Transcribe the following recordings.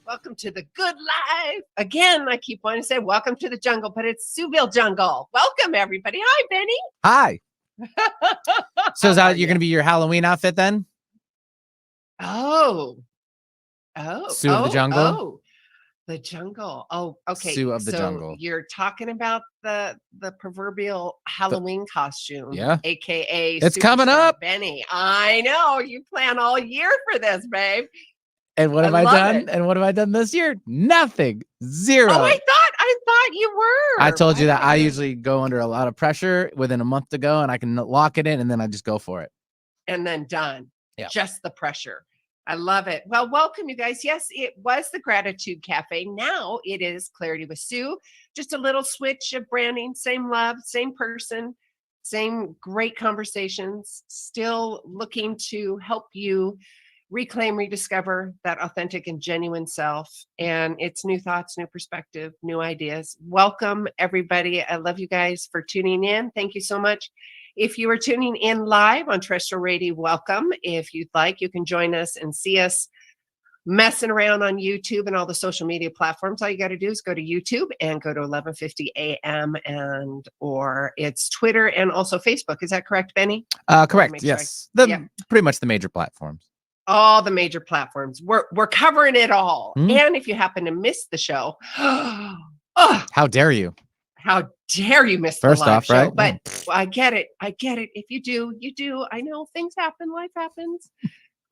Welcome to the good life. Again, I keep wanting to say welcome to the jungle, but it's Sueville jungle. Welcome, everybody. Hi, Benny. Hi. So is that you're going to be your Halloween outfit then? Oh. Sue of the jungle? Oh, the jungle. Oh, okay. Sue of the jungle. You're talking about the proverbial Halloween costume. Yeah. AKA It's coming up. Benny. I know. You plan all year for this, babe. And what have I done? And what have I done this year? Nothing. Zero. Oh, I thought you were. I told you that I usually go under a lot of pressure within a month to go, and I can lock it in, and then I just go for it. And then done. Yeah. Just the pressure. I love it. Well, welcome, you guys. Yes, it was the Gratitude Cafe. Now it is Clarity with Sue. Just a little switch of branding. Same love, same person, same great conversations. Still looking to help you reclaim, rediscover that authentic and genuine self. And it's new thoughts, new perspective, new ideas. Welcome, everybody. I love you guys for tuning in. Thank you so much. If you are tuning in live on terrestrial radio, welcome. If you'd like, you can join us and see us messing around on YouTube and all the social media platforms. All you got to do is go to YouTube and go to 1150 a.m. or it's Twitter and also Facebook. Is that correct, Benny? Correct. Yes. Pretty much the major platforms. All the major platforms. We're covering it all. And if you happen to miss the show, how dare you? How dare you miss the live show? Right? But I get it. If you do, you do. I know things happen. Life happens.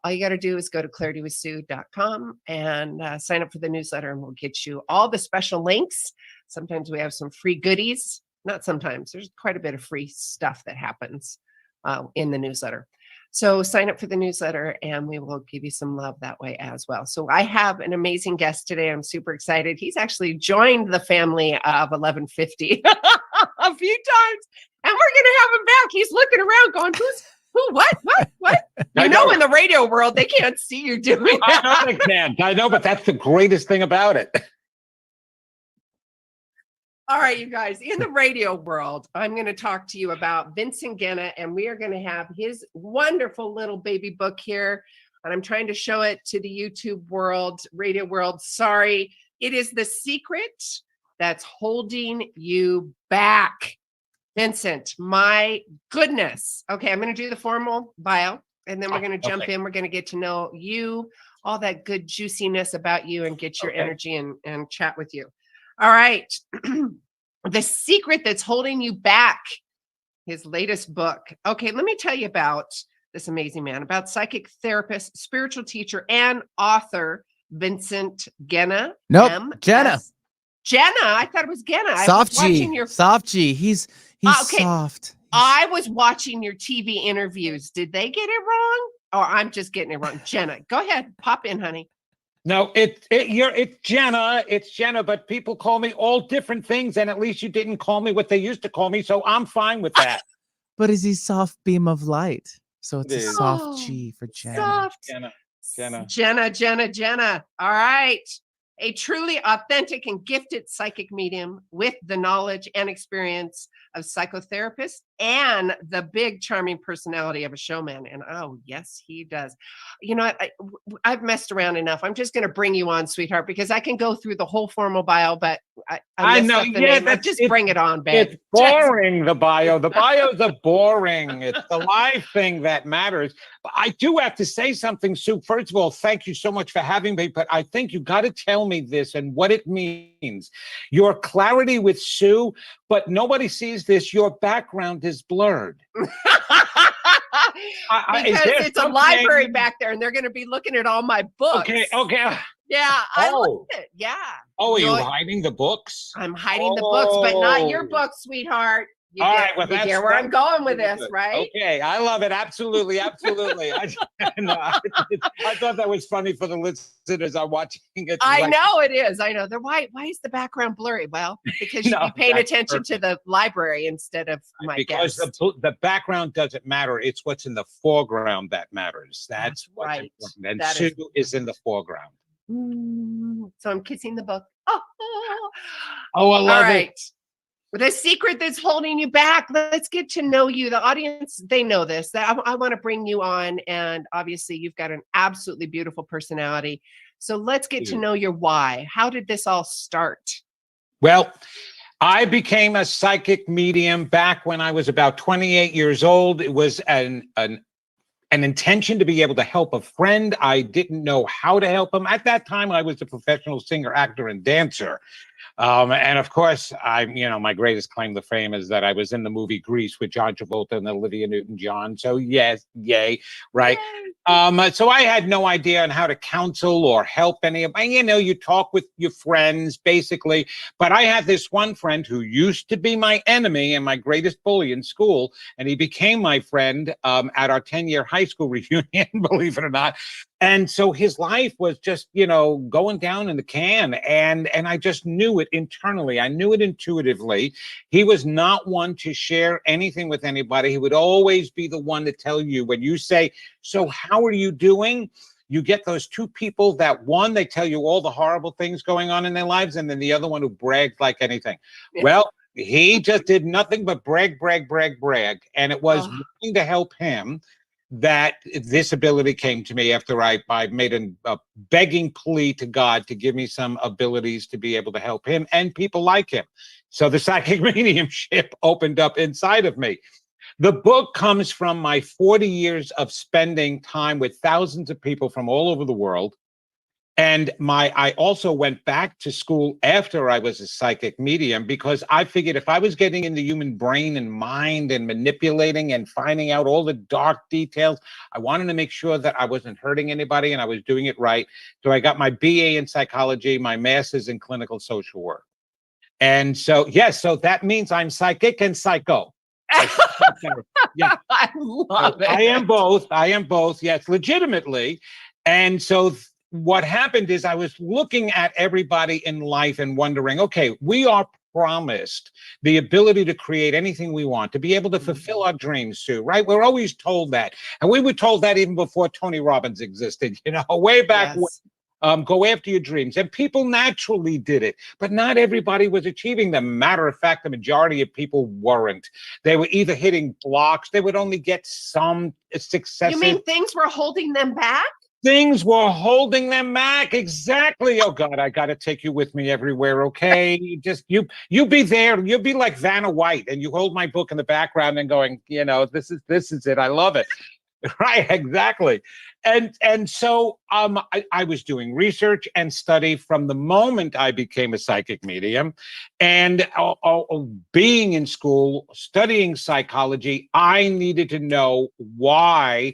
All you got to do is go to claritywithsue.com and sign up for the newsletter, and we'll get you all the special links. Sometimes we have some free goodies. Not sometimes. There's quite a bit of free stuff that happens in the newsletter. So sign up for the newsletter and we will give you some love that way as well. So I have an amazing guest today. I'm super excited. He's actually joined the family of 1150 a few times, and we're going to have him back. He's looking around going, who, what? You know, in the radio world, they can't see you doing that. I know they can't. I know, but that's the greatest thing about it. All right, you guys, in the radio world, I'm going to talk to you about Vincent Genna, and we are going to have his wonderful little baby book here. And I'm trying to show it to the YouTube world, radio world. Sorry. It is the secret that's holding you back. Vincent, my goodness. Okay, I'm going to do the formal bio, and then we're going to jump in. We're going to get to know you, all that good juiciness about you, and get your energy and chat with you. All right. The secret that's holding you back, his latest book. Okay, let me tell you about this amazing man, about psychic therapist, spiritual teacher, and author Vincent Genna. Nope, Genna. Genna. I thought it was Genna. Soft G. Soft G. He's okay. Soft. I was watching your TV interviews. Did they get it wrong? Or I'm just getting it wrong. Genna. Go ahead. Pop in, honey. No, it's Genna. It's Genna, but people call me all different things, and at least you didn't call me what they used to call me, so I'm fine with that. But is he soft beam of light? So it's a soft G for Genna. Soft. Genna. All right. A truly authentic and gifted psychic medium with the knowledge and experience of psychotherapist and the big charming personality of a showman. And oh, yes, he does. You know, I've messed around enough. I'm just going to bring you on, sweetheart, because I can go through the whole formal bio, but I know. Just bring it on, babe. It's boring, the bio. The bios are boring. It's the live thing that matters. But I do have to say something, Sue. First of all, thank you so much for having me, but I think you got to tell me this and what it means. Your Clarity with Sue, but nobody sees this. Your background is blurred. Because it's a library back there, and they're going to be looking at all my books. Okay. Yeah, I loved it. Yeah. Oh, are you hiding the books? I'm hiding the books, but not your books, sweetheart. You get where I'm going with this, right? Okay, I love it. Absolutely. I thought that was funny for the listeners are watching it. I know it is. I know. Why is the background blurry? Well, because you'd be paying attention to the library instead of my guest. Because the background doesn't matter. It's what's in the foreground that matters. That's right. And Sue is in the foreground. So I'm kissing the book. I love it. The secret that's holding you back. Let's get to know you. The audience, they know this. I want to bring you on, and obviously you've got an absolutely beautiful personality. So let's get to know your why. How did this all start? Well, I became a psychic medium back when I was about 28 years old. It was an intention to be able to help a friend. I didn't know how to help him. At that time, I was a professional singer, actor, and dancer. And of course, my greatest claim to fame is that I was in the movie Grease with John Travolta and Olivia Newton-John. So yes, yay, right? So I had no idea on how to counsel or help anybody. You talk with your friends, basically. But I had this one friend who used to be my enemy and my greatest bully in school, and he became my friend at our 10-year high school reunion, believe it or not. And so his life was just, going down in the can. And I just knew it internally. I knew it intuitively. He was not one to share anything with anybody. He would always be the one to tell you when you say, so how are you doing? You get those two people that one, they tell you all the horrible things going on in their lives. And then the other one who bragged like anything. Yeah. Well, he just did nothing but brag. And it was wanting to help him that this ability came to me after I made a begging plea to God to give me some abilities to be able to help him and people like him. So the psychic mediumship opened up inside of me. The book comes from my 40 years of spending time with thousands of people from all over the world. And I also went back to school after I was a psychic medium because I figured if I was getting in the human brain and mind and manipulating and finding out all the dark details, I wanted to make sure that I wasn't hurting anybody and I was doing it right. So I got my BA in psychology, my master's in clinical social work. And so, yes, so that means I'm psychic and psycho. Yeah. I love it. I am both. Yes, legitimately. And so what happened is I was looking at everybody in life and wondering, okay, we are promised the ability to create anything we want, to be able to fulfill our dreams, Sue, right? We're always told that. And we were told that even before Tony Robbins existed, way back when. Go after your dreams. And people naturally did it, but not everybody was achieving them. Matter of fact, the majority of people weren't. They were either hitting blocks. They would only get some success. You mean things were holding them back? Things were holding them back. Exactly. Oh God, I got to take you with me everywhere. Okay. You be there. You'll be like Vanna White and you hold my book in the background and going, this is it. I love it. Right. Exactly. And so I was doing research and study from the moment I became a psychic medium and being in school, studying psychology, I needed to know why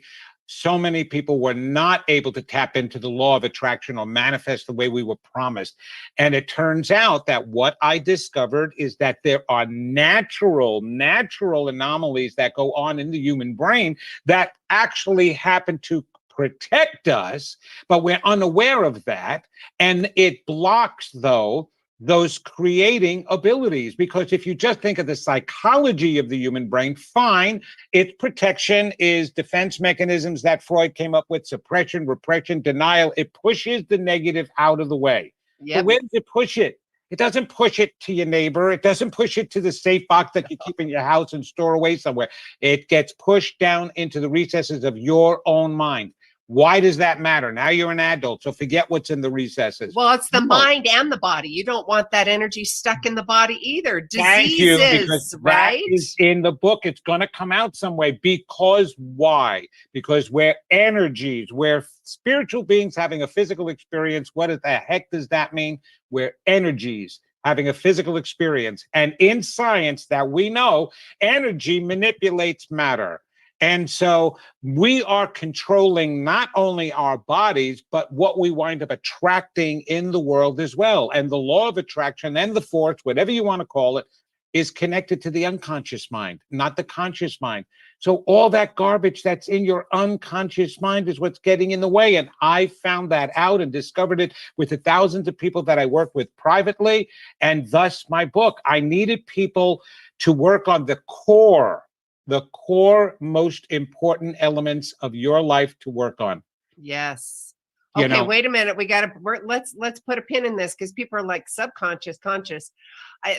so many people were not able to tap into the law of attraction or manifest the way we were promised. And it turns out that what I discovered is that there are natural anomalies that go on in the human brain that actually happen to protect us, but we're unaware of that. And it blocks, those creating abilities. Because if you just think of the psychology of the human brain, fine, its protection is defense mechanisms that Freud came up with, suppression, repression, denial. It pushes the negative out of the way. Yep. But where does it push it? It doesn't push it to your neighbor. It doesn't push it to the safe box that you keep in your house and store away somewhere. It gets pushed down into the recesses of your own mind. Why does that matter? Now you're an adult, so forget what's in the recesses. Well, it's the mind and the body. You don't want that energy stuck in the body either. Diseases, thank you, because right? That is in the book. It's going to come out some way. Because why? Because we're energies. We're spiritual beings having a physical experience. What the heck does that mean? We're energies having a physical experience. And in science that we know, energy manipulates matter. And so we are controlling not only our bodies, but what we wind up attracting in the world as well. And the law of attraction and the force, whatever you want to call it, is connected to the unconscious mind, not the conscious mind. So all that garbage that's in your unconscious mind is what's getting in the way. And I found that out and discovered it with the thousands of people that I work with privately. And thus my book. I needed people to work on the core most important elements of your life to work on. Yes. Okay, wait a minute. Let's put a pin in this because people are like subconscious, conscious.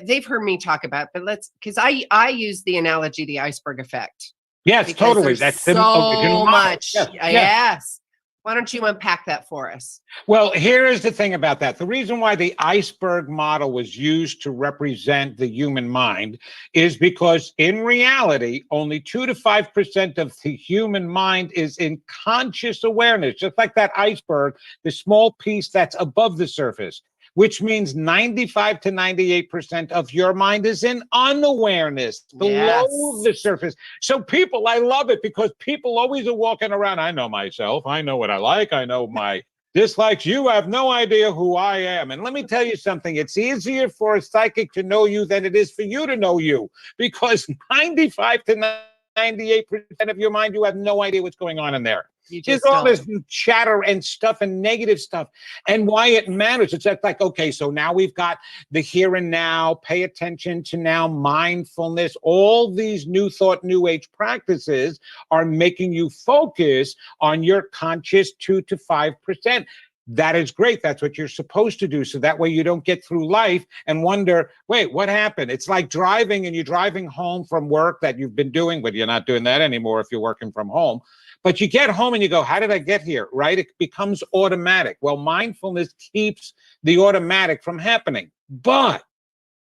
They've heard me talk about, but because I use the analogy, the iceberg effect. Yes, totally. That's so much. Yes. Why don't you unpack that for us? Well, here is the thing about that. The reason why the iceberg model was used to represent the human mind is because in reality, only 2 to 5% of the human mind is in conscious awareness, just like that iceberg, the small piece that's above the surface, which means 95 to 98% of your mind is in unawareness, below the surface. So people, I love it because people always are walking around. I know myself. I know what I like. I know my dislikes. You have no idea who I am. And let me tell you something. It's easier for a psychic to know you than it is for you to know you, because 95 to 98% of your mind, you have no idea what's going on in there. There's all this chatter and stuff and negative stuff, and why it matters. It's like, okay, so now we've got the here and now, pay attention to now, mindfulness, all these new thought, new age practices are making you focus on your conscious 2 to 5%. That is great. That's what you're supposed to do. So that way you don't get through life and wonder, wait, what happened? It's like driving, and you're driving home from work that you've been doing, but you're not doing that anymore if you're working from home. But you get home and you go, how did I get here? Right? It becomes automatic. Well, mindfulness keeps the automatic from happening. But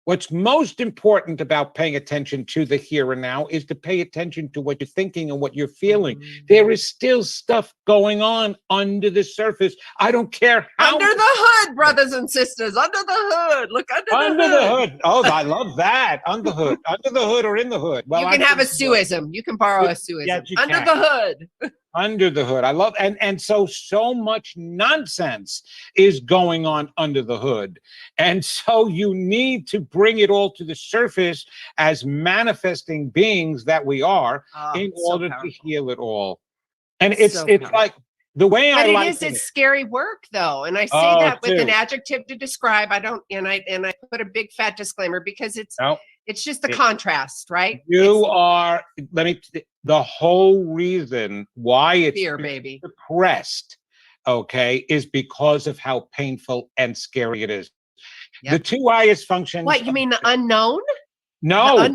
what's most important about paying attention to the here and now is to pay attention to what you're thinking and what you're feeling. There is still stuff going on under the surface. I don't care how. Under the hood, brothers and sisters. Under the hood. Look under the hood. Oh, I love that. Under the hood. Under the hood or in the hood. Well, you can have a suism. You can borrow a suism. Yes, you under can. the hood. Under the hood. I love, and so much nonsense is going on under the hood. And so you need to bring it all to the surface as manifesting beings that we are in order to heal it all. And it's like the way I like it. It's scary work though. And I say that with an adjective to describe. I don't, and I put a big fat disclaimer because it's just the contrast, right? The whole reason why it's fear, baby, suppressed, okay, is because of how painful and scary it is. Yep. The two highest functions. What, you mean the unknown? No.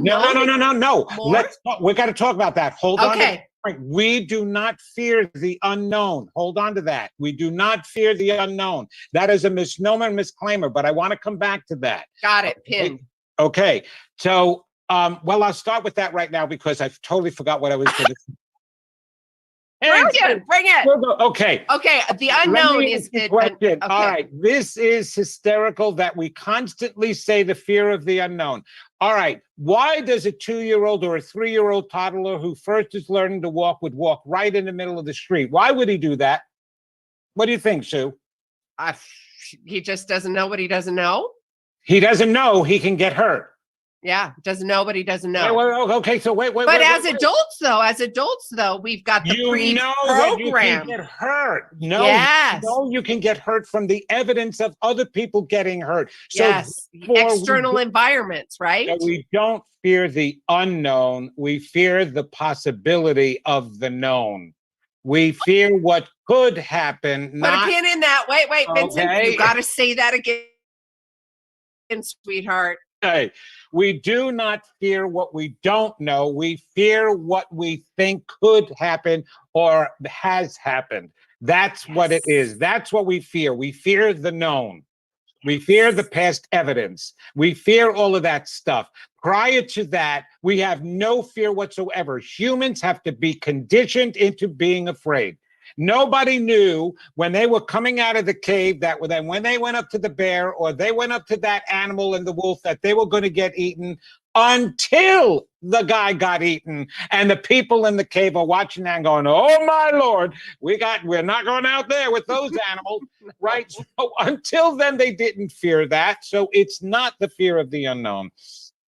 We got to talk about that. Hold on. Okay. We do not fear the unknown. Hold on to that. We do not fear the unknown. That is a misnomer and misclaimer, but I want to come back to that. Got it. Pinned. Okay. So, well, I'll start with that right now because I totally forgot what I was going to say. Bring it. Okay. The unknown is the question. Okay. All right. This is hysterical that we constantly say the fear of the unknown. All right. Why does a 2-year-old or a 3-year-old toddler who first is learning to walk would walk right in the middle of the street? Why would he do that? What do you think, Sue? He just doesn't know what he doesn't know. He doesn't know he can get hurt. Yeah, doesn't know, but he doesn't know. Okay, so wait. But as adults, though, we've got the that you can get hurt. You can get hurt from the evidence of other people getting hurt. So external environments, right? So we don't fear the unknown. We fear the possibility of the known. We fear what could happen. Put a pin in that. Wait, Vincent, you got to say that again, sweetheart. Okay. We do not fear what we don't know. We fear what we think could happen or has happened. That's what it is. That's what we fear. We fear the known. We fear the past evidence. We fear all of that stuff. Prior to that, we have no fear whatsoever. Humans have to be conditioned into being afraid. Nobody knew when they were coming out of the cave that when they went up to the bear or they went up to that animal and the wolf that they were going to get eaten until the guy got eaten. And the people in the cave are watching that and going, oh my Lord, we're not going out there with those animals, right? So until then, they didn't fear that. So it's not the fear of the unknown.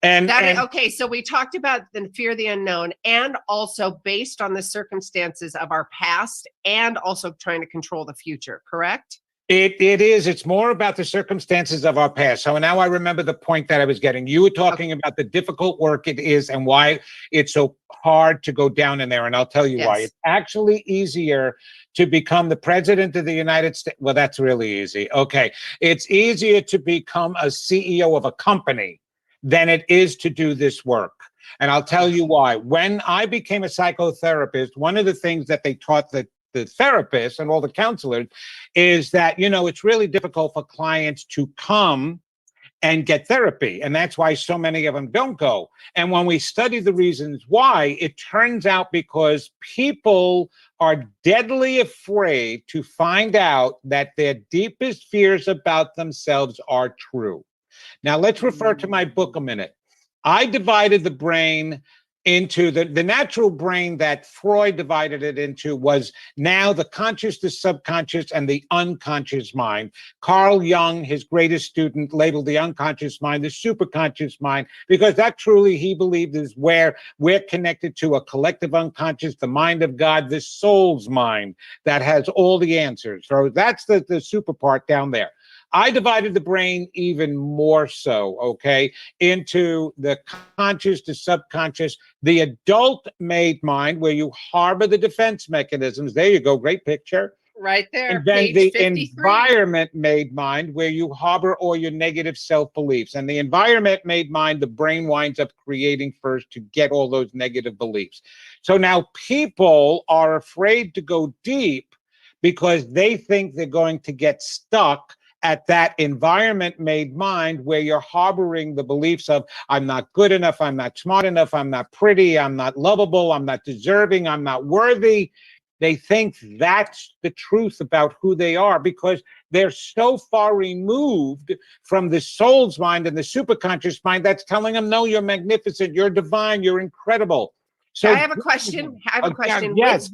Okay, so we talked about the fear of the unknown and also based on the circumstances of our past and also trying to control the future, correct? It is. It's more about the circumstances of our past. So now I remember the point that I was getting. You were talking about the difficult work it is and why it's so hard to go down in there. And I'll tell you why. It's actually easier to become the president of the United States. Well, that's really easy. Okay. It's easier to become a CEO of a company than it is to do this work. And I'll tell you why. When I became a psychotherapist, one of the things that they taught the therapists and all the counselors is that, you know, it's really difficult for clients to come and get therapy. And that's why so many of them don't go. And when we study the reasons why, it turns out because people are deadly afraid to find out that their deepest fears about themselves are true. Now, let's refer to my book a minute. I divided the brain into the natural brain that Freud divided it into was now the conscious, the subconscious, and the unconscious mind. Carl Jung, his greatest student, labeled the unconscious mind the superconscious mind, because that truly, he believed, is where we're connected to a collective unconscious, the mind of God, the soul's mind that has all the answers. So that's the super part down there. I divided the brain even more so, okay, into the conscious, the subconscious, the adult-made mind, where you harbor the defense mechanisms. There you go, great picture. Right there, And then page the 53. environment-made mind, where you harbor all your negative self-beliefs. And the environment-made mind, the brain winds up creating first to get all those negative beliefs. So now people are afraid to go deep because they think they're going to get stuck at that environment-made mind where you're harboring the beliefs of, I'm not good enough, I'm not smart enough, I'm not pretty, I'm not lovable, I'm not deserving, I'm not worthy. They think that's the truth about who they are because they're so far removed from the soul's mind and the superconscious mind that's telling them, no, you're magnificent, you're divine, you're incredible. So I have a question. Yes,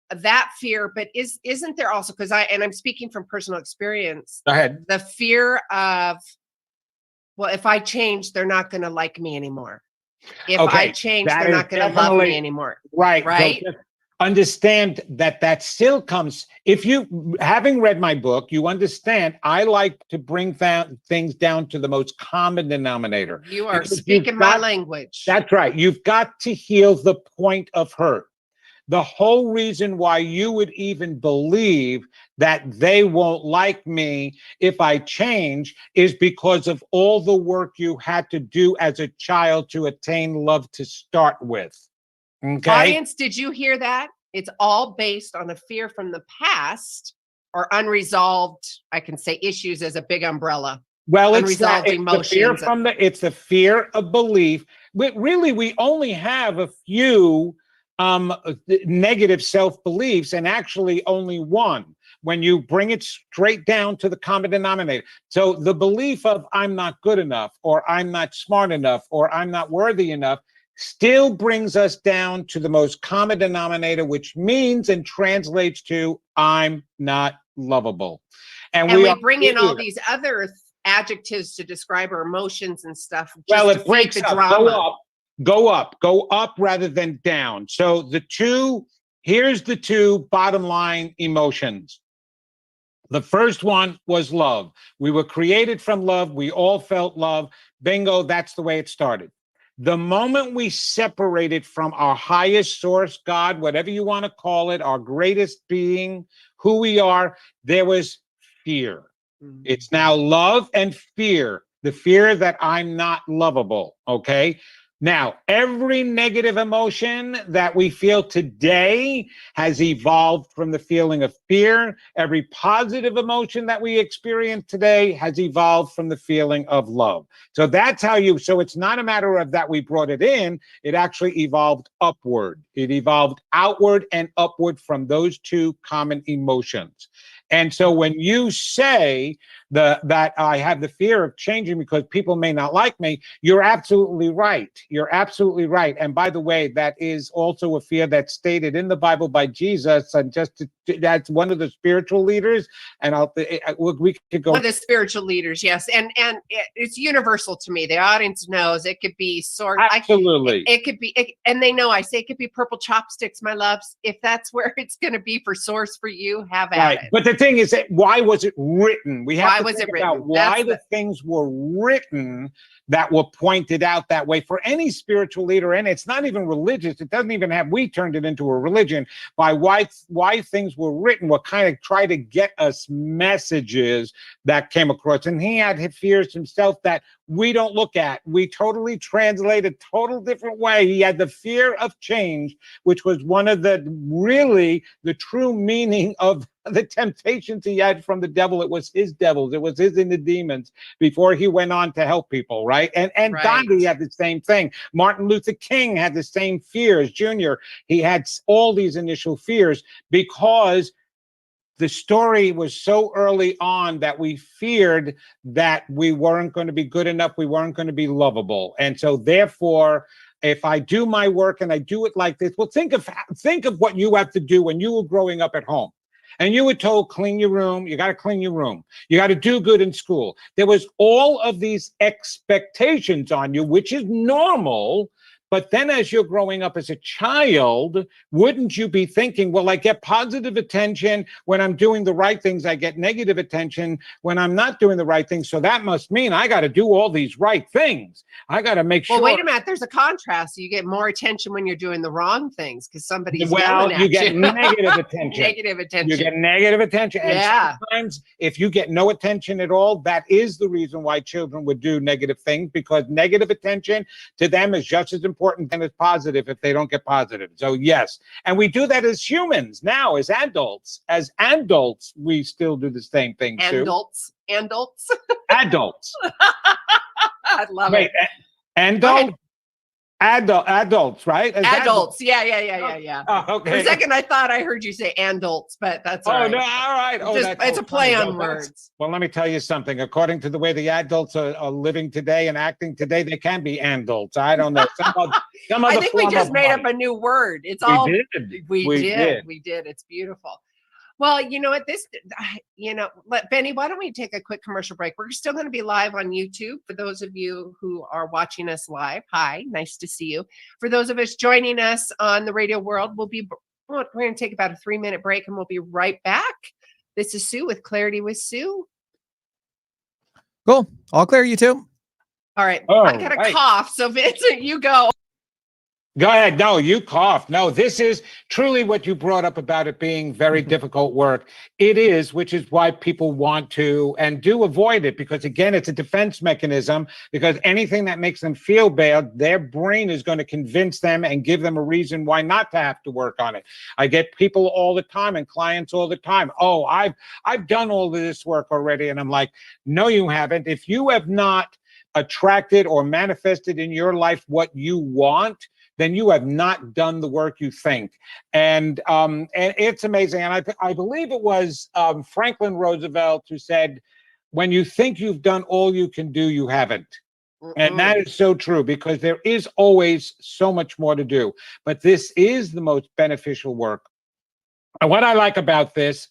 with that fear, but isn't there also, because I'm speaking from personal experience, go ahead. the fear of, well, if I change, they're not going to like me anymore. If I change, they're not going to love me anymore. Right. So understand that still comes, if you, having read my book, you understand I like to bring things down to the most common denominator. You are speaking my language. That's right. You've got to heal the point of hurt. The whole reason why you would even believe that they won't like me if I change is because of all the work you had to do as a child to attain love to start with. Okay. Audience, did you hear that? It's all based on a fear from the past or unresolved, I can say issues as a big umbrella. Well, unresolved emotions. It's the fear of belief. Really, we only have a few negative self-beliefs, and actually only one when you bring it straight down to the common denominator. So the belief of I'm not good enough, or I'm not smart enough, or I'm not worthy enough still brings us down to the most common denominator, which means and translates to I'm not lovable. And we bring in all these other adjectives to describe our emotions and stuff. Well, it breaks the drama. Go up rather than down. So here's the two bottom line emotions. The first one was love. We were created from love. We all felt love. Bingo, that's the way it started. The moment we separated from our highest source, God, whatever you want to call it, our greatest being, who we are, there was fear. Mm-hmm. It's now love and fear. The fear that I'm not lovable, okay? Now, every negative emotion that we feel today has evolved from the feeling of fear. Every positive emotion that we experience today has evolved from the feeling of love. So that's how so it's not a matter of that we brought it in, it actually evolved upward. It evolved outward and upward from those two common emotions. And so when you say that I have the fear of changing because people may not like me, you're absolutely right. You're absolutely right. And by the way, that is also a fear that's stated in the Bible by Jesus. And that's one of the spiritual leaders. And we could go. One of the spiritual leaders, yes. And it's universal to me. The audience knows it could be absolutely. It could be, and they know I say it could be purple chopsticks, my loves. If that's where it's going to be for source for you, have at it. But the thing is that why was it written? We have Why to was think it about written? why That's the things were written that were pointed out that way for any spiritual leader. And it's not even religious. It doesn't even have, we turned it into a religion by why things were written, were kind of try to get us messages that came across. And he had fears himself that we don't look at. We totally translate a total different way. He had the fear of change, which was one of the really the true meaning of the temptations he had from the devil. It was his devils. It was his inner demons before he went on to help people, right? And Right. Gandhi had the same thing. Martin Luther King had the same fears. Junior, he had all these initial fears because the story was so early on that we feared that we weren't going to be good enough. We weren't going to be lovable. And so therefore, if I do my work and I do it like this, well, think of what you have to do when you were growing up at home. And you were told, clean your room. You got to clean your room. You got to do good in school. There was all of these expectations on you, which is normal. But then as you're growing up as a child, wouldn't you be thinking, well, I get positive attention when I'm doing the right things. I get negative attention when I'm not doing the right things. So that must mean I got to do all these right things. I got to make sure. Well, wait a minute. There's a contrast. You get more attention when you're doing the wrong things because somebody's Well, yelling at you get negative attention. Negative attention. You get negative attention. And Yeah. sometimes if you get no attention at all, that is the reason why children would do negative things, because negative attention to them is just as important as positive if they don't get positive. So yes. And we do that as humans now, as adults. As adults, we still do the same thing too. Adults. Adults. I love Wait, it. Adults, right? As Adults. Yeah. Oh, okay. For a second, I thought I heard you say adults, but that's all right. No, all right. Oh, It's a play funny. on words. Well, let me tell you something. According to the way the adults are living today and acting today, they can be adults. I don't know. I think we just made up a new word. It's all we did. It's beautiful. Well, you know what, Benny, why don't we take a quick commercial break? We're still going to be live on YouTube. For those of you who are watching us live, hi, nice to see you. For those of us joining us on the radio world, we're going to take about a 3-minute break and we'll be right back. This is Sue with Clarity with Sue. Cool. All clear, you two? All right. I got a cough. So Vincent, you go. Go ahead. No, you coughed. No, this is truly what you brought up about it being very difficult work. It is, which is why people want to and do avoid it, because again, it's a defense mechanism, because anything that makes them feel bad, their brain is going to convince them and give them a reason why not to have to work on it. I get people all the time and clients all the time. Oh, I've done all of this work already. And I'm like, no, you haven't. If you have not attracted or manifested in your life what you want, then you have not done the work you think. And it's amazing. And I believe it was Franklin Roosevelt who said, when you think you've done all you can do, you haven't. And that is so true, because there is always so much more to do. But this is the most beneficial work. And what I like about this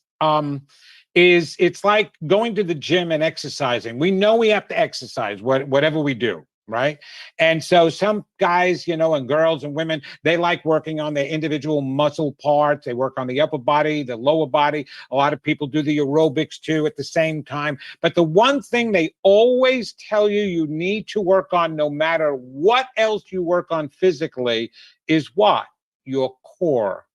is it's like going to the gym and exercising. We know we have to exercise, whatever we do. Right. And so some guys, and girls and women, they like working on their individual muscle parts. They work on the upper body, the lower body. A lot of people do the aerobics too at the same time. But the one thing they always tell you need to work on, no matter what else you work on physically, is what? Your core.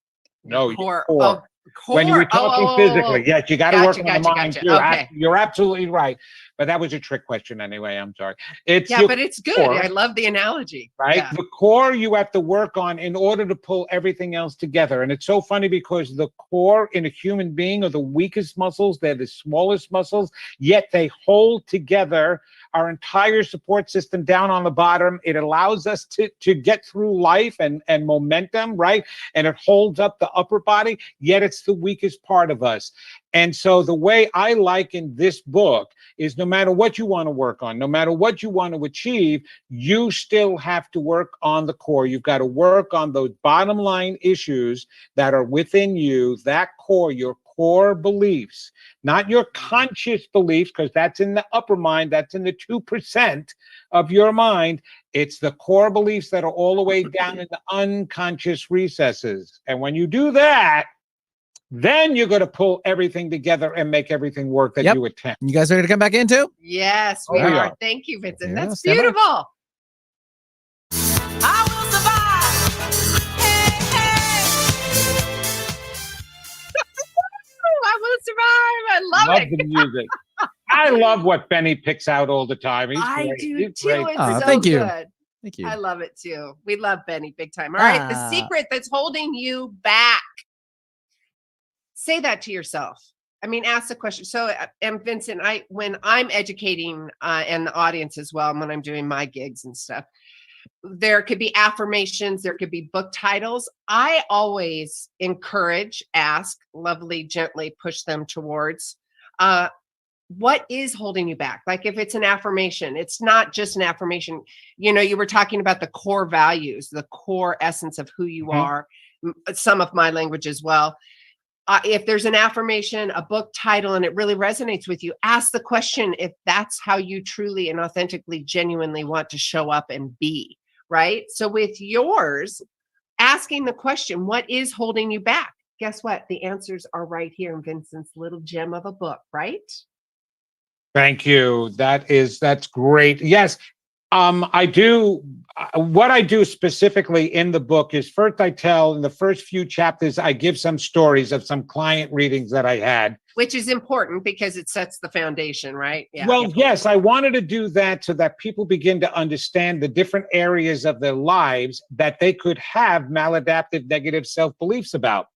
Your core. Core. When you were talking physically, yes, you got to work on the mind too. Okay. You're absolutely right. But that was a trick question anyway. I'm sorry. But it's good. Core, I love the analogy. Right? Yeah. The core you have to work on in order to pull everything else together. And it's so funny because the core in a human being are the weakest muscles. They're the smallest muscles, yet they hold together our entire support system down on the bottom. It allows us to get through life and momentum, right? And it holds up the upper body, yet it's the weakest part of us. And so the way I liken this book is no matter what you want to work on, no matter what you want to achieve, you still have to work on the core. You've got to work on those bottom line issues that are within you, that core, your core beliefs, not your conscious beliefs, because that's in the upper mind, that's in the 2% of your mind. It's the core beliefs that are all the way down in the unconscious recesses. And when you do that, Then you're going to pull everything together and make everything work that Yep. you attempt. You guys ready to come back in too? Yes, we Oh, we are. are. Thank you, Vincent. Yeah, That's stand by. beautiful. I will survive. Hey, hey. I will survive. I love Love it. the music. I love what Benny picks out all the time. He's I great. do He's too. great. It's Aw, so thank you. good. Thank you. I love it too. We love Benny big time. All right. The Ah. secret that's holding you back. Say that to yourself. I mean, ask the question. So, and Vincent, when I'm educating and the audience as well, when I'm doing my gigs and stuff, there could be affirmations, there could be book titles. I always encourage, ask, lovely, gently push them towards what is holding you back? Like if it's an affirmation, it's not just an affirmation. You know, you were talking about the core values, the core essence of who you are, some of my language as well. If there's an affirmation, a book title, and it really resonates with you, ask the question if that's how you truly and authentically, genuinely want to show up and be, right? So with yours, asking the question, what is holding you back? Guess what? The answers are right here in Vincent's little gem of a book, right? Thank you. That's great. Yes. I do what I do specifically in the book is first I tell in the first few chapters, I give some stories of some client readings that I had. Which is important because it sets the foundation, right? Yeah. Well, yes, I wanted to do that so that people begin to understand the different areas of their lives that they could have maladaptive negative self-beliefs about.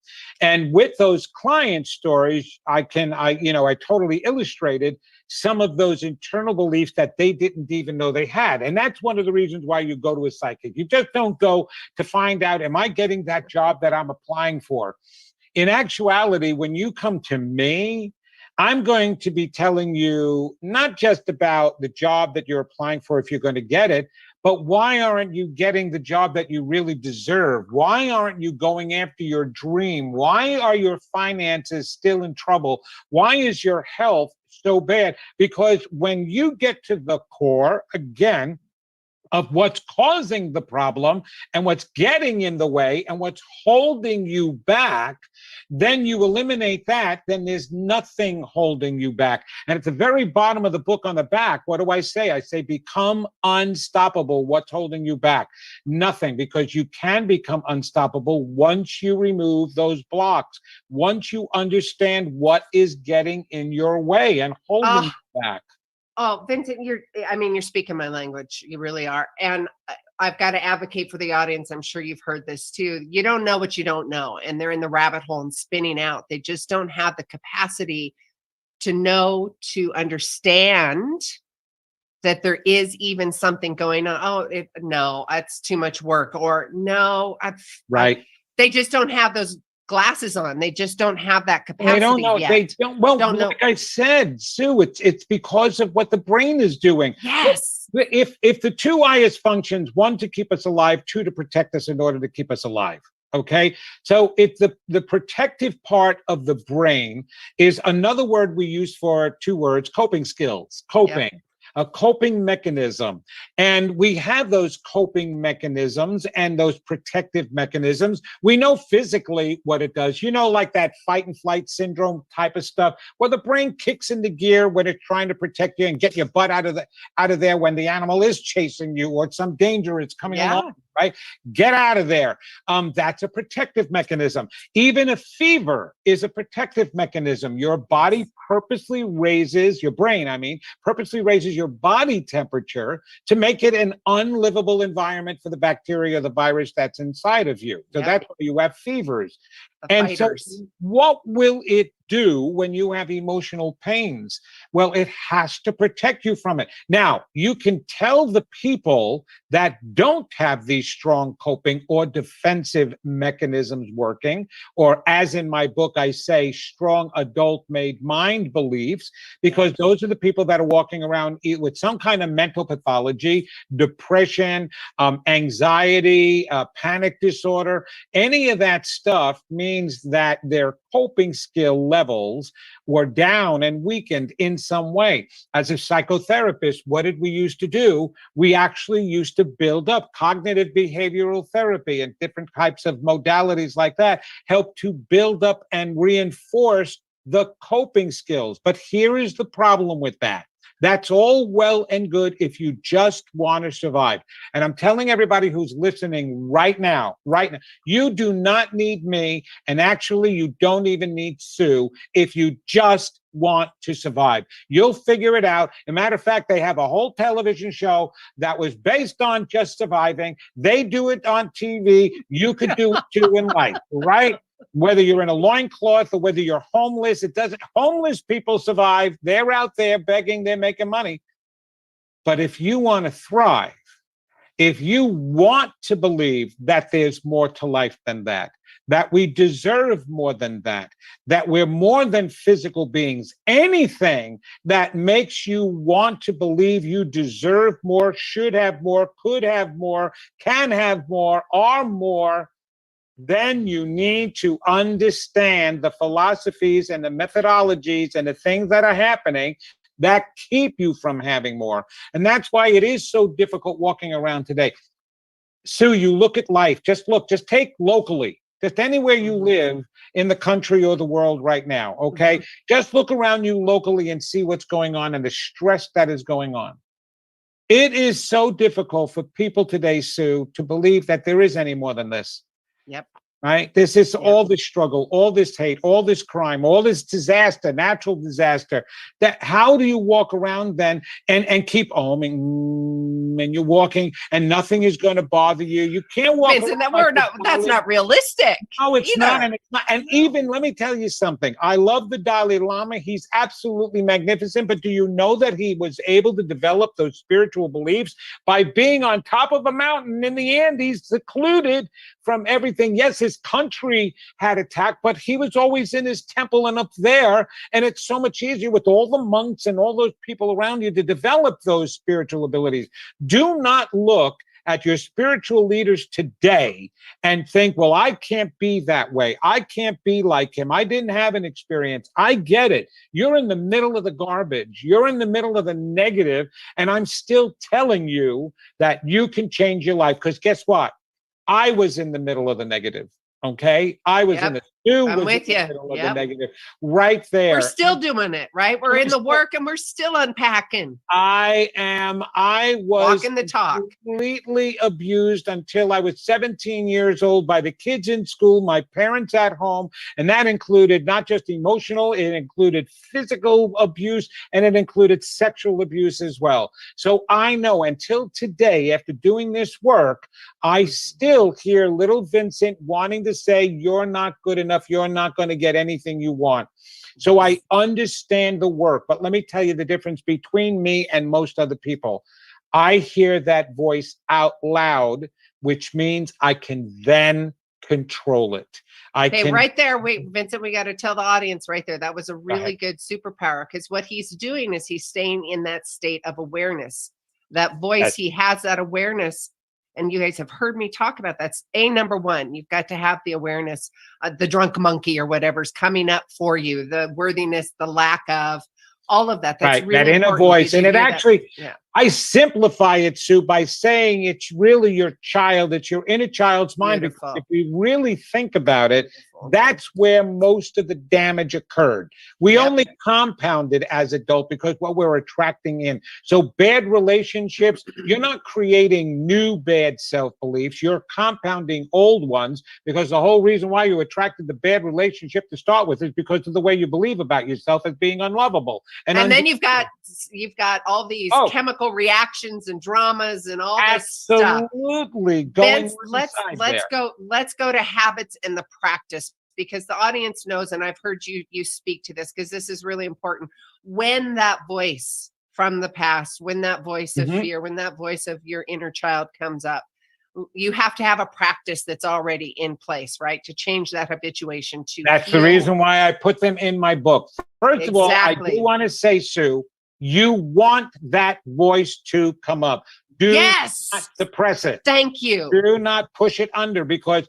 And with those client stories, I totally illustrated some of those internal beliefs that they didn't even know they had. And that's one of the reasons why you go to a psychic. You just don't go to find out, am I getting that job that I'm applying for? In actuality, when you come to me, I'm going to be telling you not just about the job that you're applying for if you're going to get it, but why aren't you getting the job that you really deserve? Why aren't you going after your dream? Why are your finances still in trouble? Why is your health so bad? Because when you get to the core, again, of what's causing the problem and what's getting in the way and what's holding you back, then you eliminate that, then there's nothing holding you back. And at the very bottom of the book on the back, what do I say? I say, become unstoppable. What's holding you back? Nothing, because you can become unstoppable once you remove those blocks, once you understand what is getting in your way and holding you back. Oh, Vincent, you're speaking my language. You really are. And I've got to advocate for the audience. I'm sure you've heard this too. You don't know what you don't know. And they're in the rabbit hole and spinning out. They just don't have the capacity to know, to understand that there is even something going on. Oh, no, that's too much work. Or no, they just don't have those glasses on. They just don't have that capacity. They don't know. Yet. They don't. Well, don't like know. I said, Sue, it's because of what the brain is doing. Yes. If the two highest functions, one to keep us alive, two to protect us in order to keep us alive. Okay, so it's the protective part of the brain is another word we use for two words: coping skills. Coping. Yep. A coping mechanism. And we have those coping mechanisms and those protective mechanisms. We know physically what it does, like that fight and flight syndrome type of stuff, where the brain kicks into gear when it's trying to protect you and get your butt out of there when the animal is chasing you or some danger is coming along. Right? Get out of there. That's a protective mechanism. Even a fever is a protective mechanism. Your body purposely raises, your brain, purposely raises your body temperature to make it an unlivable environment for the bacteria, the virus that's inside of you. So that's why you have fevers. And fighters. So what will it do when you have emotional pains? Well, it has to protect you from it. Now, you can tell the people that don't have these strong coping or defensive mechanisms working, or as in my book, I say strong adult-made mind beliefs, because those are the people that are walking around with some kind of mental pathology, depression, anxiety, panic disorder, any of that stuff means means that their coping skill levels were down and weakened in some way. As a psychotherapist, what did we used to do? We actually used to build up cognitive behavioral therapy and different types of modalities like that, help to build up and reinforce the coping skills. But here is the problem with that. That's all well and good if you just want to survive. And I'm telling everybody who's listening right now, you do not need me. And actually, you don't even need Sue if you just want to survive. You'll figure it out. As a matter of fact, they have a whole television show that was based on just surviving. They do it on TV. You could do it too in life, right? Whether you're in a loincloth or whether you're homeless, it doesn't. Homeless people survive. They're out there begging, they're making money. But if you want to thrive, if you want to believe that there's more to life than that we deserve more than that we're more than physical beings, anything that makes you want to believe you deserve more, should have more, could have more, can have more, are more, then you need to understand the philosophies and the methodologies and the things that are happening that keep you from having more. And that's why it is so difficult walking around today. Sue, you look at life, just take locally, just anywhere you live in the country or the world right now, okay? Just look around you locally and see what's going on and the stress that is going on. It is so difficult for people today, Sue, to believe that there is any more than this. Yep. Right? This is all this struggle, all this hate, all this crime, all this disaster, natural disaster. That how do you walk around then and keep and you're walking and nothing is going to bother you? You can't walk Vincent, around that's not realistic. No, it's either. not, and it's not. And even let me tell you something. I love the Dalai Lama. He's absolutely magnificent. But do you know that he was able to develop those spiritual beliefs by being on top of a mountain in the Andes, secluded from everything? Yes, his country had attacked, but he was always in his temple and up there. And it's so much easier with all the monks and all those people around you to develop those spiritual abilities. Do not look at your spiritual leaders today and think, well, I can't be that way. I can't be like him. I didn't have an experience. I get it. You're in the middle of the garbage. You're in the middle of the negative. And I'm still telling you that you can change your life. Because guess what? I was in the middle of the negative. Okay. I was in the I'm with you. middle of the negative right there. We're still doing it, right? We're in the work and we're still unpacking. I was walking the talk. Completely abused until I was 17 years old by the kids in school, my parents at home. And that included not just emotional, it included physical abuse, and it included sexual abuse as well. So I know until today, after doing this work, I still hear little Vincent wanting to say, you're not good enough. You're not going to get anything you want. So I understand the work, but let me tell you the difference between me and most other people. I hear that voice out loud, which means I can then control it. Right there. Wait, Vincent, we got to tell the audience right there. That was a really good superpower, because what he's doing is he's staying in that state of awareness. That voice, he has that awareness. And you guys have heard me talk about that's number one. You've got to have the awareness, the drunk monkey or whatever's coming up for you, the worthiness, the lack of, all of that. That's really that inner voice. And it actually, I simplify it, Sue, by saying it's really your child, it's your inner child's mind. Beautiful. Because if we really think about it, that's where most of the damage occurred. We only compounded as adult because what we're attracting in. So bad relationships, you're not creating new bad self-beliefs. You're compounding old ones, because the whole reason why you attracted the bad relationship to start with is because of the way you believe about yourself as being unlovable. And then you've got all these chemical reactions and dramas and all this stuff. Absolutely. Let's go to habits and the practice, because the audience knows, and I've heard you speak to this, because this is really important. When that voice from the past, when that voice of fear, when that voice of your inner child comes up, you have to have a practice that's already in place, right? To change that habituation to That's the reason why I put them in my book. First of all, I do want to say, Sue, you want that voice to come up. Do not suppress it. Thank you. Do not push it under, because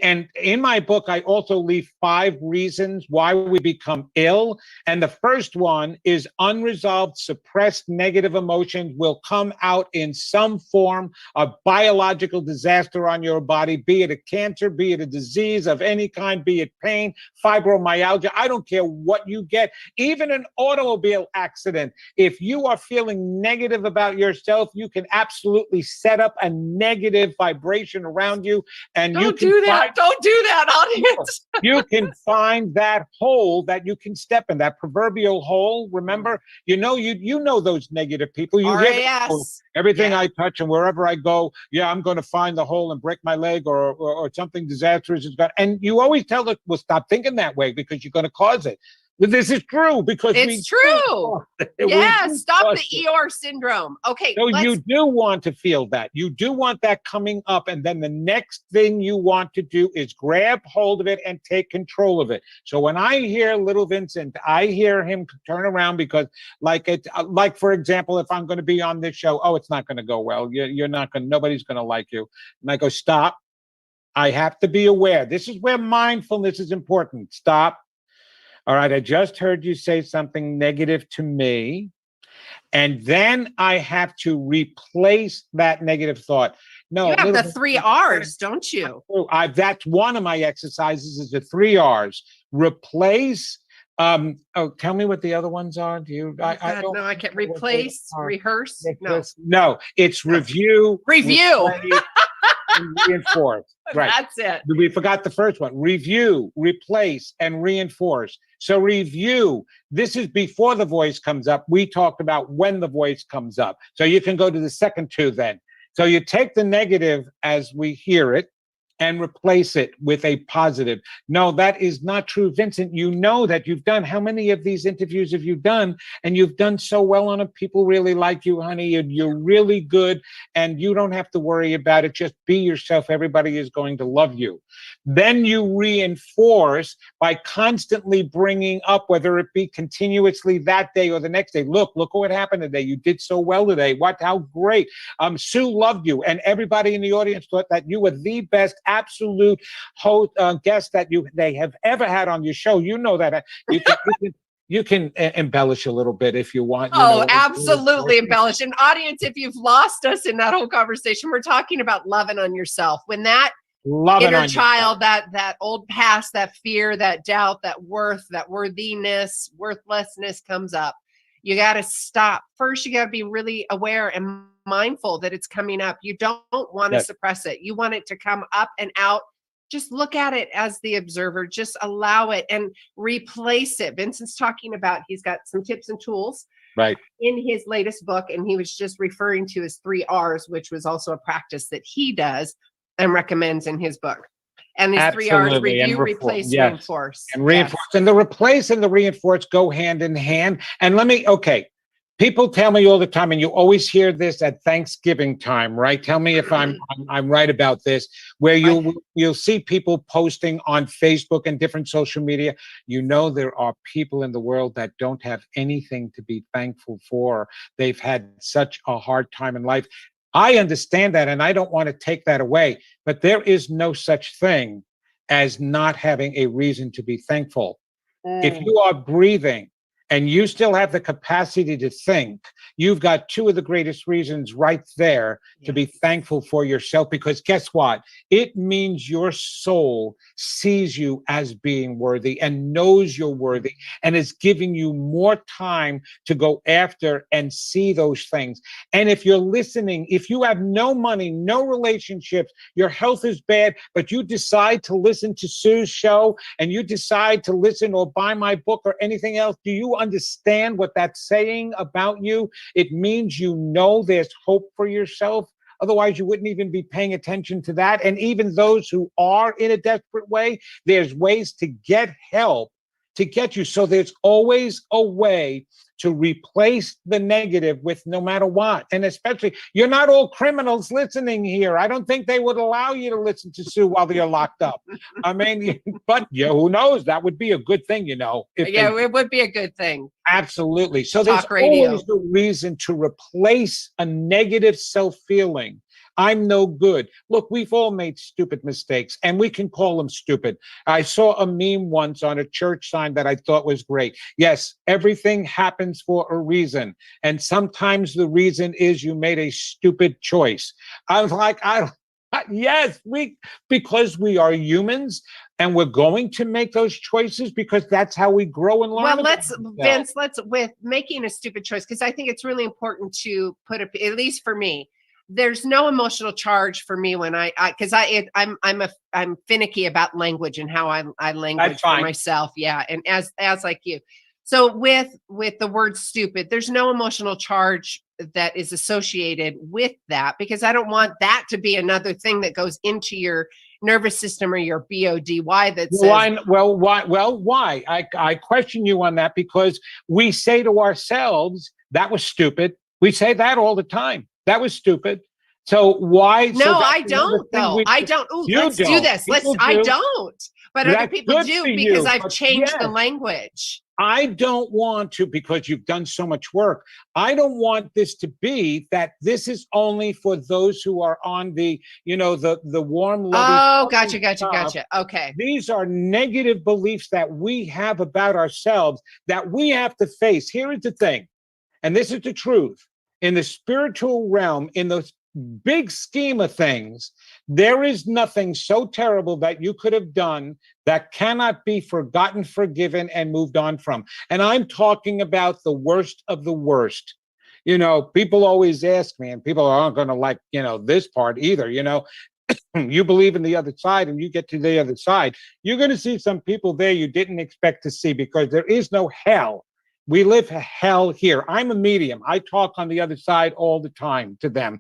And in my book, I also leave 5 reasons why we become ill. And the first one is unresolved, suppressed negative emotions will come out in some form of biological disaster on your body, be it a cancer, be it a disease of any kind, be it pain, fibromyalgia. I don't care what you get, even an automobile accident. If you are feeling negative about yourself, you can absolutely set up a negative vibration around you, and Don't do that. Don't do that, audience. you can find that hole that you can step in, that proverbial hole. Remember, you know those negative people. You hear them, "Oh, RAS. everything Yeah. I touch and wherever I go, yeah, I'm going to find the hole and break my leg, or something disastrous is going." And you always tell them, "Well, stop thinking that way because you're going to cause it." But this is true because It's true. Yeah, do stop cause the it. Eeyore syndrome. Okay, So let's you do want to feel that. You do want that coming up. And then the next thing you want to do is grab hold of it and take control of it. So when I hear little Vincent, I hear him turn around because like, for example, if I'm going to be on this show, oh, it's not going to go well. You're not going to, nobody's going to like you. And I go, stop. I have to be aware. This is where mindfulness is important. Stop. All right, I just heard you say something negative to me. And then I have to replace that negative thought. No, you have the 3 R's, don't you? That's one of my exercises is the 3 R's. Replace. Tell me what the other ones are. Do you? I don't. No, I can't. know what they Replace, are. rehearse. No, No, it's review. Review. replace, and reinforce. Right. That's it. We forgot the first one. Review, replace, and reinforce. So review, this is before the voice comes up. We talked about when the voice comes up. So you can go to the second 2 then. So you take the negative as we hear it and replace it with a positive. No, that is not true, Vincent. You know that you've done, how many of these interviews have you done? And you've done so well on it. People really like you, honey. You're really good, and you don't have to worry about it. Just be yourself. Everybody is going to love you. Then you reinforce by constantly bringing up, whether it be continuously that day or the next day. Look what happened today. You did so well today. How great. Sue loved you, and everybody in the audience thought that you were the best absolute host, guest that they have ever had on your show. You know that you can embellish a little bit if you want. Absolutely embellish. And audience, if you've lost us in that whole conversation, we're talking about loving on yourself. When that inner child, that old past, that fear, that doubt, that worth, that worthiness, worthlessness comes up, you got to stop. First, you got to be really aware and mindful that it's coming up. You don't want to suppress it. You want it to come up and out. Just look at it as the observer. Just allow it and replace it. Vincent's talking about, he's got some tips and tools in his latest book, and he was just referring to his 3 R's, which was also a practice that he does and recommends in his book. And his 3 R's: review, replace, reinforce. And reinforce. And the replace and the reinforce go hand in hand. And people tell me all the time, and you always hear this at Thanksgiving time, right? Tell me if I'm right about this, where you'll see people posting on Facebook and different social media. You know, there are people in the world that don't have anything to be thankful for. They've had such a hard time in life. I understand that, and I don't want to take that away, but there is no such thing as not having a reason to be thankful. If you are breathing and you still have the capacity to think, you've got 2 of the greatest reasons right there to be thankful for yourself, because guess what? It means your soul sees you as being worthy and knows you're worthy and is giving you more time to go after and see those things. And if you're listening, if you have no money, no relationships, your health is bad, but you decide to listen to Sue's show and you decide to listen or buy my book or anything else, do you understand what that's saying about you? It means you know there's hope for yourself. Otherwise, you wouldn't even be paying attention to that. And even those who are in a desperate way, there's ways to get help to get you. So there's always a way to replace the negative with no matter what. And especially, you're not all criminals listening here. I don't think they would allow you to listen to Sue while you're locked up. I mean, but who knows? That would be a good thing, it would be a good thing. Absolutely. So there's always a reason to replace a negative self-feeling I'm no good. Look, we've all made stupid mistakes, and we can call them stupid. I saw a meme once on a church sign that I thought was great. Yes, everything happens for a reason, and sometimes the reason is you made a stupid choice. I was like, yes, because we are humans, and we're going to make those choices because that's how we grow and learn. Well, about let's, ourselves. Vince, let's, with making a stupid choice, because I think it's really important to put a, at least for me, there's no emotional charge for me when because I'm finicky about language and how I language for fine. myself. Yeah. And as like you. So with the word stupid, there's no emotional charge that is associated with that, because I don't want that to be another thing that goes into your nervous system or your BODY that says, why? I question you on that, because we say to ourselves, that was stupid. We say that all the time. That was stupid. So why? No, I don't though. I don't. Ooh, let's do this. I don't. But other people do, because I've changed the language. I don't want to, because you've done so much work. I don't want this to be that this is only for those who are on the, the warm, loving. Oh, gotcha. Okay. These are negative beliefs that we have about ourselves that we have to face. Here is the thing, and this is the truth. In the spiritual realm, in the big scheme of things, there is nothing so terrible that you could have done that cannot be forgotten, forgiven, and moved on from. And I'm talking about the worst of the worst. People always ask me, and people aren't going to like, this part either, you believe in the other side and you get to the other side, you're going to see some people there you didn't expect to see, because there is no hell. We live hell here. I'm a medium. I talk on the other side all the time to them.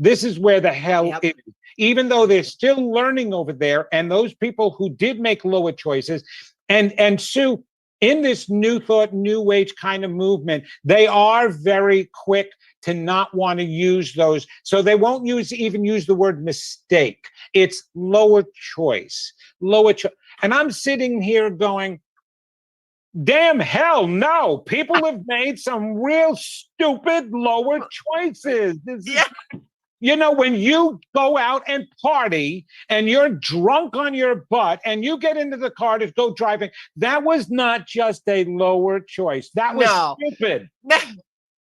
This is where the hell is, even though they're still learning over there. And those people who did make lower choices, and Sue, in this new thought, new age kind of movement, they are very quick to not want to use those. So they won't even use the word mistake. It's lower choice, And I'm sitting here going, damn hell no. People have made some real stupid lower choices. When you go out and party and you're drunk on your butt and you get into the car to go driving, that was not just a lower choice. That was stupid.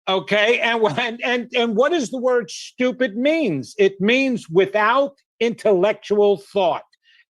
Okay. And what does the word stupid means? It means without intellectual thought.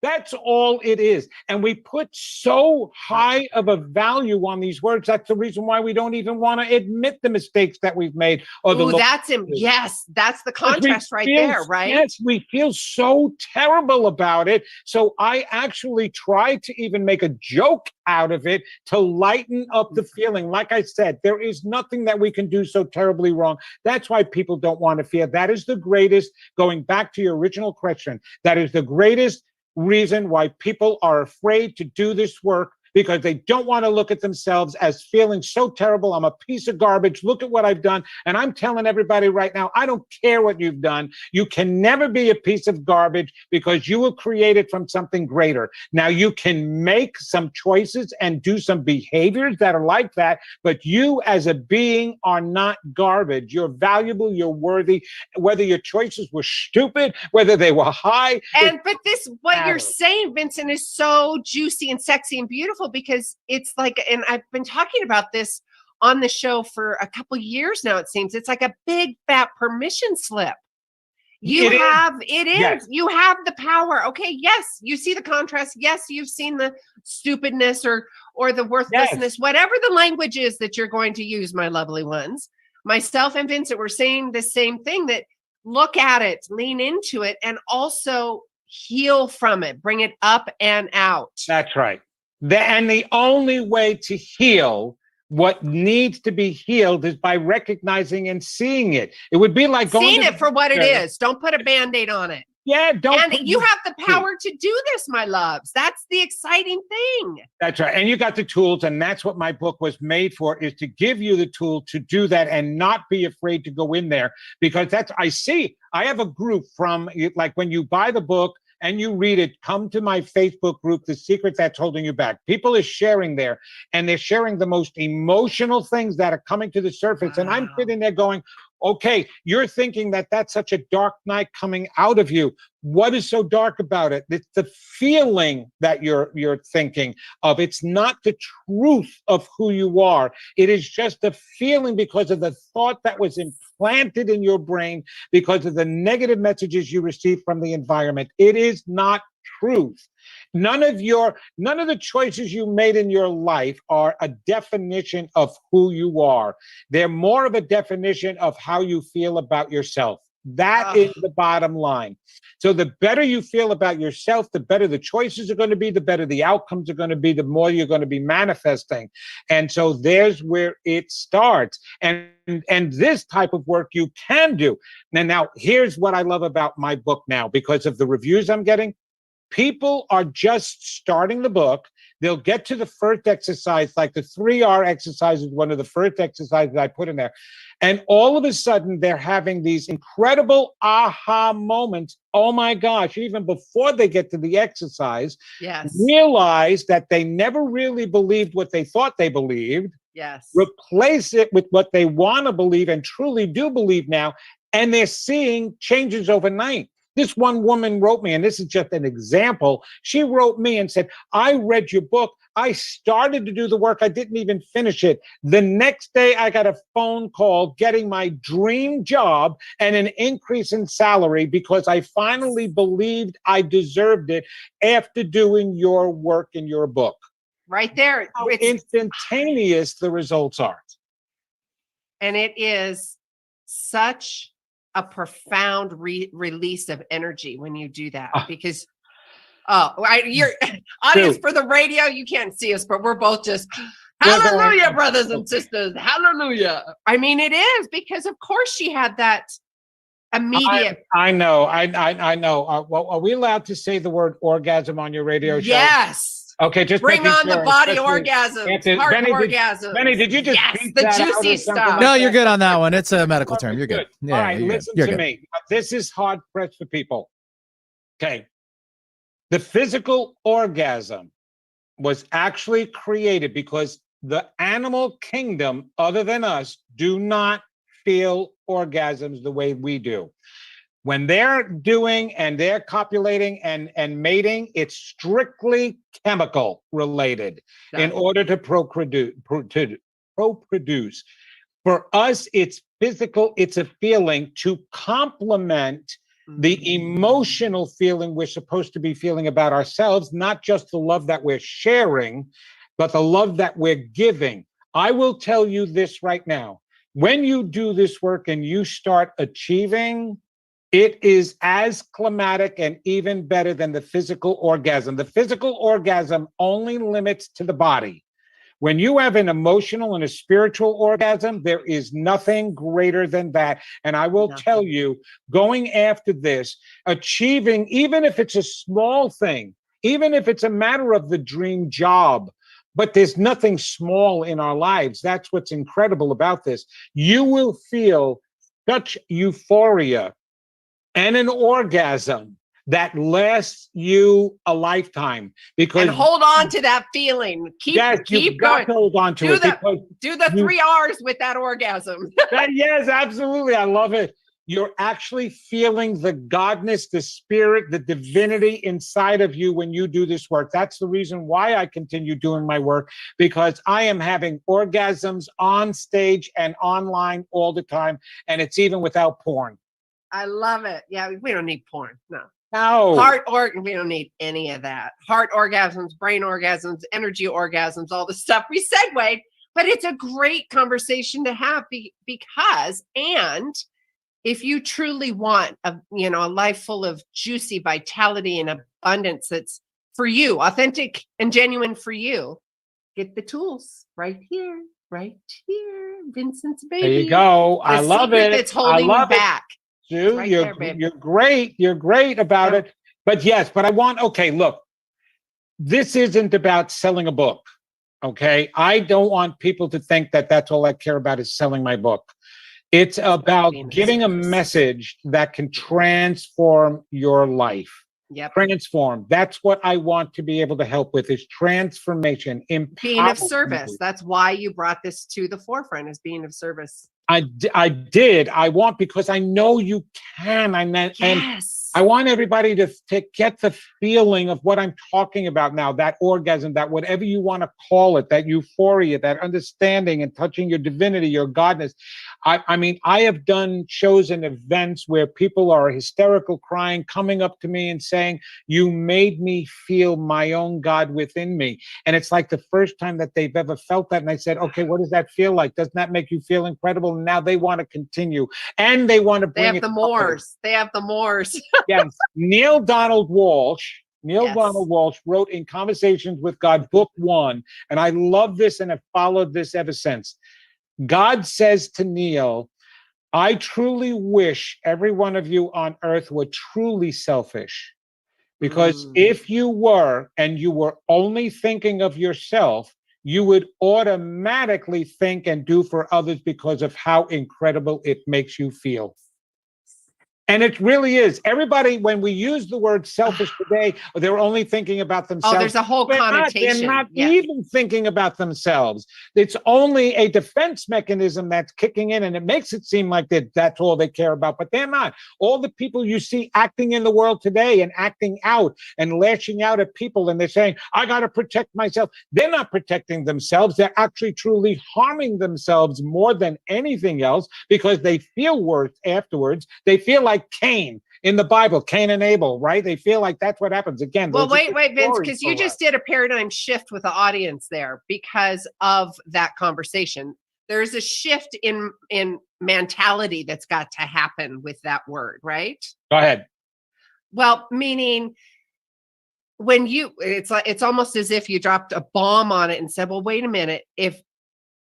That's all it is. And we put so high of a value on these words. That's the reason why we don't even want to admit the mistakes that we've made. Yes, that's the contrast right there, right? Yes, we feel so terrible about it. So I actually tried to even make a joke out of it to lighten up the feeling. Like I said, there is nothing that we can do so terribly wrong. That's why people don't want to fear. That is the greatest, going back to your original question, that is the greatest reason why people are afraid to do this work, because they don't want to look at themselves as feeling so terrible. I'm a piece of garbage. Look at what I've done. And I'm telling everybody right now, I don't care what you've done. You can never be a piece of garbage, because you were created from something greater. Now, you can make some choices and do some behaviors that are like that, but you as a being are not garbage. You're valuable. You're worthy. Whether your choices were stupid, whether they were high. But what you're saying, Vincent, is so juicy and sexy and beautiful, because it's like, and I've been talking about this on the show for a couple years now, it seems. It's like a big fat permission slip. You have the power. Okay, yes, you see the contrast. Yes, you've seen the stupidness or the worthlessness, whatever the language is that you're going to use, my lovely ones. Myself and Vincent were saying the same thing, that look at it, lean into it, and also heal from it, bring it up and out. That's right. And the only way to heal what needs to be healed is by recognizing and seeing it. It would be like seeing it for what it is. Don't put a Band-Aid on it. Yeah, you have the power to do this, my loves. That's the exciting thing. That's right. And you got the tools, and that's what my book was made for, is to give you the tool to do that and not be afraid to go in there. Because I have a group from, like, when you buy the book and you read it, come to my Facebook group, The Secret That's Holding You Back. People are sharing there, and they're sharing the most emotional things that are coming to the surface. Wow. And I'm sitting there going, Okay, you're thinking that that's such a dark night coming out of you. What is so dark about it? It's the feeling that you're thinking of. It's not the truth of who you are. It is just a feeling because of the thought that was implanted in your brain because of the negative messages you received from the environment. It is not truth. None of the choices you made in your life are a definition of who you are. They're more of a definition of how you feel about yourself. That is the bottom line. So the better you feel about yourself, the better the choices are going to be, the better the outcomes are going to be, the more you're going to be manifesting. And so there's where it starts. And this type of work you can do. And now here's what I love about my book now, because of the reviews I'm getting. People are just starting the book. They'll get to the first exercise, like the 3R exercise is one of the first exercises I put in there. And all of a sudden, they're having these incredible aha moments. Oh my gosh, even before they get to the exercise, Yes. realize that they never really believed what they thought they believed. Yes. Replace it with what they want to believe and truly do believe now. And they're seeing changes overnight. This one woman wrote me, and this is just an example. She wrote me and said, I read your book. I started to do the work. I didn't even finish it. The next day, I got a phone call getting my dream job and an increase in salary because I finally believed I deserved it after doing your work in your book. Right there. How instantaneous the results are. And it is such a profound release of energy when you do that, because you're audience for the radio, you can't see us, but we're both just hallelujah, brothers and sisters, hallelujah. I mean, it is, because of course she had that immediate. I know. Well, are we allowed to say the word orgasm on your radio show? Yes. Okay, just bring on the body orgasm, heart orgasm. Benny, did you just yes, the juicy stuff? No, you're good on that one. It's a medical term. You're good. Yeah, all right, listen to me. This is hard pressed for people. Okay. The physical orgasm was actually created because the animal kingdom, other than us, do not feel orgasms the way we do. When they're doing and they're copulating and mating, it's strictly chemical related in order to reproduce. For us, it's physical, it's a feeling to complement the emotional feeling we're supposed to be feeling about ourselves, not just the love that we're sharing, but the love that we're giving. I will tell you this right now. When you do this work and you start achieving, it is as climatic and even better than the physical orgasm. The physical orgasm only limits to the body. When you have an emotional and a spiritual orgasm, there is nothing greater than that. And I will tell you, going after this, achieving, even if it's a small thing, even if it's a matter of the dream job, but there's nothing small in our lives. That's what's incredible about this. You will feel such euphoria and an orgasm that lasts you a lifetime. Because and hold on to that feeling. Keep going. Hold on to it. Do the 3 R's with that orgasm. Yes, absolutely. I love it. You're actually feeling the godness, the spirit, the divinity inside of you when you do this work. That's the reason why I continue doing my work, because I am having orgasms on stage and online all the time. And it's even without porn. I love it. Yeah, we don't need porn. No. We don't need any of that. Heart orgasms, brain orgasms, energy orgasms, all the stuff we segued. But it's a great conversation to have because, and if you truly want a life full of juicy vitality and abundance that's for you, authentic and genuine for you, get the tools right here, Vincent's baby. There you go. I love it. It's holding you back. Sue, right you're great. You're great about it. But okay, look, this isn't about selling a book. Okay. I don't want people to think that that's all I care about is selling my book. It's about giving a message that can transform your life. Yep. Transform. That's what I want to be able to help with is transformation. Being of service. That's why you brought this to the forefront, is being of service I did. I want, because I know you can. And Yes. I want everybody to get the feeling of what I'm talking about now, that orgasm, that whatever you want to call it, that euphoria, that understanding and touching your divinity, your godness. I mean, I have done shows and events where people are hysterical crying, coming up to me and saying, you made me feel my own God within me. And it's like the first time that they've ever felt that. And I said, okay, what does that feel like? Doesn't that make you feel incredible? And now they want to continue, and they want to They bring have it the to mores. They have the mores. Yes. Neil Donald Walsh Yes. wrote In Conversations with God, book 1. And I love this and have followed this ever since. God says to Neil, I truly wish every one of you on earth were truly selfish. Because if you were, and you were only thinking of yourself, you would automatically think and do for others because of how incredible it makes you feel. And it really is. Everybody, when we use the word selfish today, they're only thinking about themselves. Oh, there's a whole connotation. They're not Yeah. even thinking about themselves. It's only a defense mechanism that's kicking in, and it makes it seem like that's all they care about, but they're not. All the people you see acting in the world today and acting out and lashing out at people, and they're saying, I got to protect myself. They're not protecting themselves. They're actually truly harming themselves more than anything else, because they feel worse afterwards. They feel like Cain in the Bible, Cain and Abel, right? They feel like that's what happens. Again, Well, those are wait, Vince, stories because you for just us. did a paradigm shift with the audience there because of that conversation. There's a shift in mentality that's got to happen with that word, right? Go ahead. Well, meaning when it's almost as if you dropped a bomb on it and said, well, wait a minute, if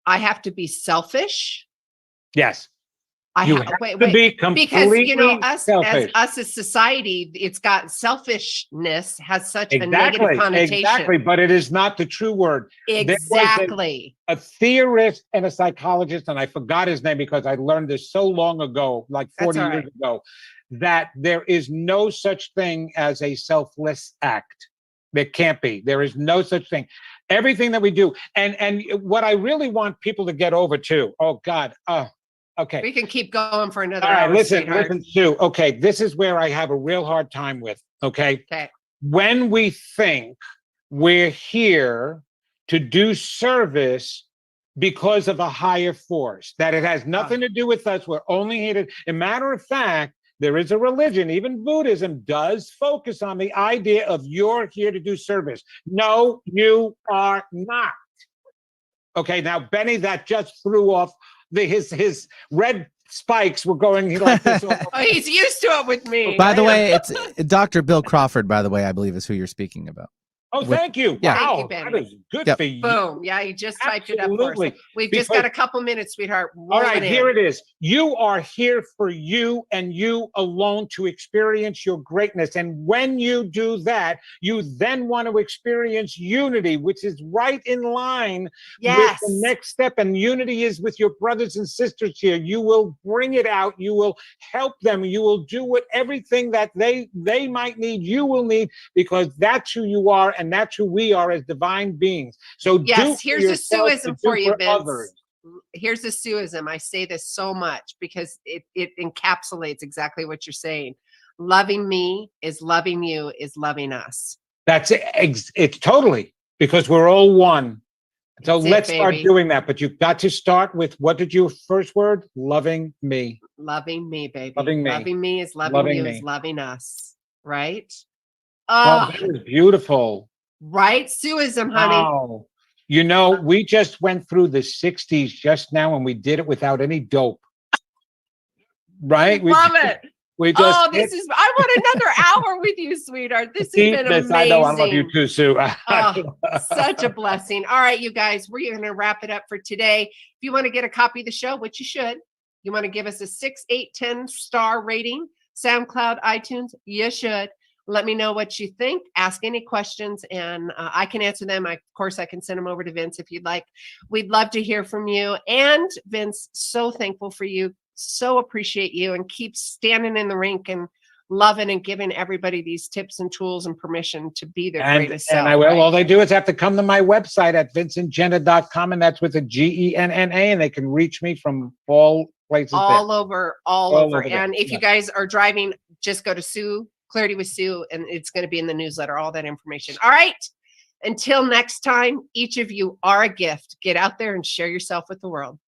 I have to be selfish, Yes. I You have have wait, to wait. be completely Because you know selfish. us as society, it's got selfishness has such a negative connotation. Exactly, but it is not the true word. Exactly. There was a theorist and a psychologist, and I forgot his name because I learned this so long ago, like 40 years ago, that there is no such thing as a selfless act. There can't be. There is no such thing. Everything that we do, and what I really want people to get over too. Oh God. Okay. We can keep going for another All right, hour. listen, Sue. Okay, this is where I have a real hard time with. Okay. When we think we're here to do service because of a higher force, that it has nothing to do with us. We're only here to, as a matter of fact, there is a religion, even Buddhism does focus on the idea of you're here to do service. No, you are not. Okay, now Benny, that just threw off his red spikes were going like this. Oh, he's used to it with me. By the way, it's Dr. Bill Crawford, by the way, I believe is who you're speaking about. Oh, thank you. Yeah. Wow, Thank you, Benny. that is good for you. Boom. Yeah, you just typed it up for us. Absolutely. We've just got a couple minutes, sweetheart. All right, here it is. You are here for you and you alone to experience your greatness. And when you do that, you then want to experience unity, which is right in line with the next step. And unity is with your brothers and sisters here. You will bring it out. You will help them. You will do everything that they might need, you will need, because that's who you are. And that's who we are as divine beings. So yes, here's a suism for you, Vince. Others. Here's a suism. I say this so much because it encapsulates exactly what you're saying. Loving me is loving you is loving us. That's it. It's totally, because we're all one. So let's start doing that. But you've got to start with, what did your first word? Loving me. Loving me, baby. Loving me. Loving me is loving you is loving us. Right? Oh, that is beautiful. Right? Suism, honey. Wow. You know, we just went through the 60s just now, and we did it without any dope. Right? Love it. We just I want another hour with you, sweetheart. This has been amazing. I know, I love you too, Sue. Such a blessing. All right, you guys, we're going to wrap it up for today. If you want to get a copy of the show, which you should, you want to give us a 6, 8, 10-star rating, SoundCloud, iTunes, you should. Let me know what you think. Ask any questions, and I can answer them. Of course, I can send them over to Vince if you'd like. We'd love to hear from you. And Vince, so thankful for you. So appreciate you, and keep standing in the rink and loving and giving everybody these tips and tools and permission to be their greatest self. And I will. right? All they do is have to come to my website at vincentgenna.com, and that's with a Genna, and they can reach me from all places all there. over. over there, And if you yeah. guys are driving, just go to Sue, Clarity with Sue, and it's going to be in the newsletter, all that information. All right. Until next time, each of you are a gift. Get out there and share yourself with the world.